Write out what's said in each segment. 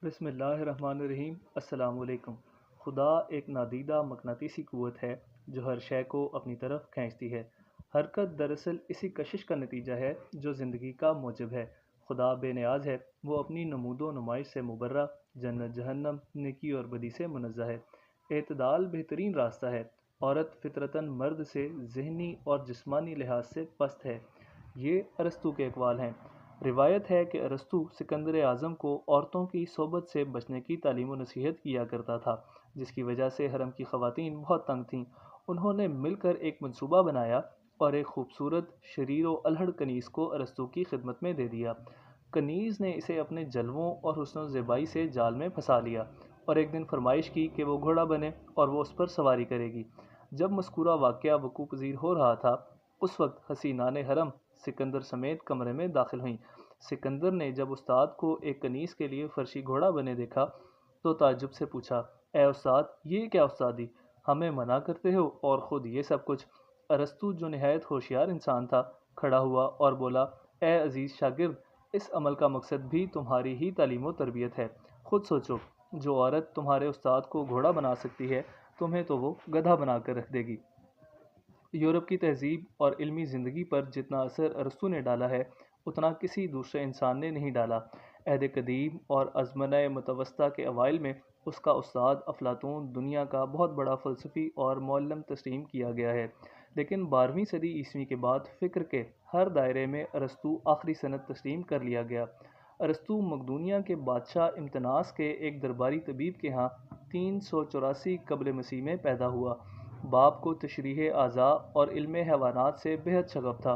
بسم اللہ الرحمن الرحیم۔ السلام علیکم۔ خدا ایک نادیدہ مقناطیسی قوت ہے جو ہر شے کو اپنی طرف کھینچتی ہے۔ حرکت دراصل اسی کشش کا نتیجہ ہے جو زندگی کا موجب ہے۔ خدا بے نیاز ہے، وہ اپنی نمود و نمائش سے مبرہ، جنت جہنم، نیکی اور بدی سے منزہ ہے۔ اعتدال بہترین راستہ ہے۔ عورت فطرتاً مرد سے ذہنی اور جسمانی لحاظ سے پست ہے۔ یہ ارسطو کے اقوال ہیں۔ روایت ہے کہ ارسطو سکندر اعظم کو عورتوں کی صحبت سے بچنے کی تعلیم و نصیحت کیا کرتا تھا، جس کی وجہ سے حرم کی خواتین بہت تنگ تھیں۔ انہوں نے مل کر ایک منصوبہ بنایا اور ایک خوبصورت شریر و الہڑ کنیز کو ارسطو کی خدمت میں دے دیا۔ کنیز نے اسے اپنے جلووں اور حسن و زیبائی سے جال میں پھنسا لیا اور ایک دن فرمائش کی کہ وہ گھوڑا بنے اور وہ اس پر سواری کرے گی۔ جب مذکورہ واقعہ وقوع پذیر ہو رہا تھا، اس وقت حسینان حرم سکندر سمیت کمرے میں داخل ہوئیں۔ سکندر نے جب استاد کو ایک کنیز کے لیے فرشی گھوڑا بنے دیکھا تو تعجب سے پوچھا، اے استاد، یہ کیا استادی؟ ہمیں منع کرتے ہو اور خود یہ سب کچھ؟ ارسطو جو نہایت ہوشیار انسان تھا، کھڑا ہوا اور بولا، اے عزیز شاگرد، اس عمل کا مقصد بھی تمہاری ہی تعلیم و تربیت ہے۔ خود سوچو، جو عورت تمہارے استاد کو گھوڑا بنا سکتی ہے، تمہیں تو وہ گدھا بنا کر رکھ دے گی۔ یورپ کی تہذیب اور علمی زندگی پر جتنا اثر ارسطو نے ڈالا ہے، اتنا کسی دوسرے انسان نے نہیں ڈالا۔ عہد قدیم اور ازمنہ متوسطہ کے اوائل میں اس کا استاد افلاطون دنیا کا بہت بڑا فلسفی اور معلم تسلیم کیا گیا ہے، لیکن 12ویں صدی عیسوی کے بعد فکر کے ہر دائرے میں ارسطو آخری سند تسلیم کر لیا گیا۔ ارسطو مقدونیہ کے بادشاہ امتناس کے ایک درباری طبیب کے ہاں 384 قبل مسیح میں پیدا ہوا۔ باپ کو تشریح اعضاء اور علم حیوانات سے بہت شغف تھا۔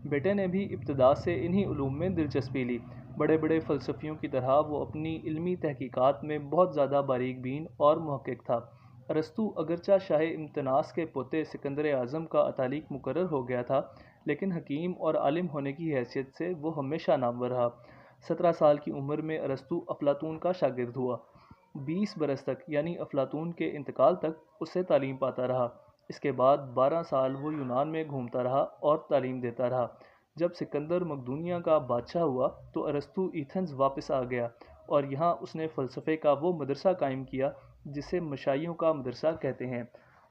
بیٹے نے بھی ابتدا سے انہی علوم میں دلچسپی لی۔ بڑے بڑے فلسفیوں کی طرح وہ اپنی علمی تحقیقات میں بہت زیادہ باریک بین اور محقق تھا۔ ارسطو اگرچہ شاہ امتناس کے پوتے سکندر اعظم کا اتالیق مقرر ہو گیا تھا، لیکن حکیم اور عالم ہونے کی حیثیت سے وہ ہمیشہ نامور رہا۔ 17 سال کی عمر میں ارسطو افلاطون کا شاگرد ہوا۔ 20 برس تک، یعنی افلاطون کے انتقال تک، اس سے تعلیم پاتا رہا۔ اس کے بعد 12 سال وہ یونان میں گھومتا رہا اور تعلیم دیتا رہا۔ جب سکندر مقدونیہ کا بادشاہ ہوا تو ارسطو ایتھنز واپس آ گیا اور یہاں اس نے فلسفے کا وہ مدرسہ قائم کیا جسے مشائیوں کا مدرسہ کہتے ہیں۔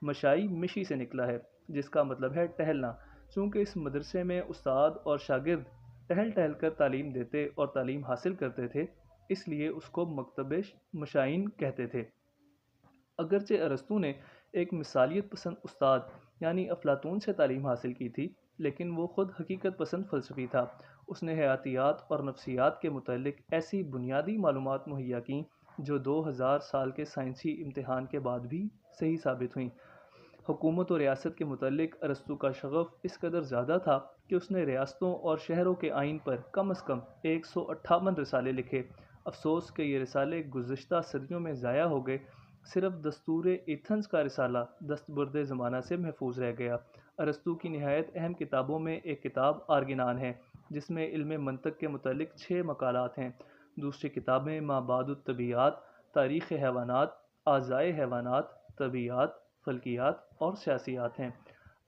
مشائی مشی سے نکلا ہے، جس کا مطلب ہے ٹہلنا۔ چونکہ اس مدرسے میں استاد اور شاگرد ٹہل ٹہل کر تعلیم دیتے اور تعلیم حاصل کرتے تھے، اس لیے اس کو مکتبِ مشائین کہتے تھے۔ اگرچہ ارسطو نے ایک مثالیت پسند استاد یعنی افلاطون سے تعلیم حاصل کی تھی، لیکن وہ خود حقیقت پسند فلسفی تھا۔ اس نے حیاتیات اور نفسیات کے متعلق ایسی بنیادی معلومات مہیا کیں جو 2000 سال کے سائنسی امتحان کے بعد بھی صحیح ثابت ہوئیں۔ حکومت و ریاست کے متعلق ارسطو کا شغف اس قدر زیادہ تھا کہ اس نے ریاستوں اور شہروں کے آئین پر کم از کم 158 رسالے لکھے۔ افسوس کہ یہ رسالے گزشتہ صدیوں میں ضائع ہو گئے۔ صرف دستور ایتھنز کا رسالہ دستبرد زمانہ سے محفوظ رہ گیا۔ ارسطو کی نہایت اہم کتابوں میں ایک کتاب آرگنان ہے، جس میں علم منطق کے متعلق 6 مقالات ہیں۔ دوسری کتابیں ما بعد الطبیعیات، تاریخ حیوانات، اعضائے حیوانات، طبیعیات، فلکیات اور سیاسیات ہیں۔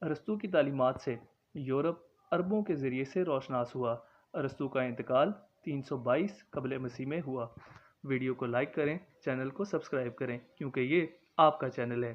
ارسطو کی تعلیمات سے یورپ عربوں کے ذریعے سے روشناس ہوا۔ ارسطو کا انتقال 322 قبل مسیح میں ہوا۔ ویڈیو کو لائک کریں، چینل کو سبسکرائب کریں، کیونکہ یہ آپ کا چینل ہے۔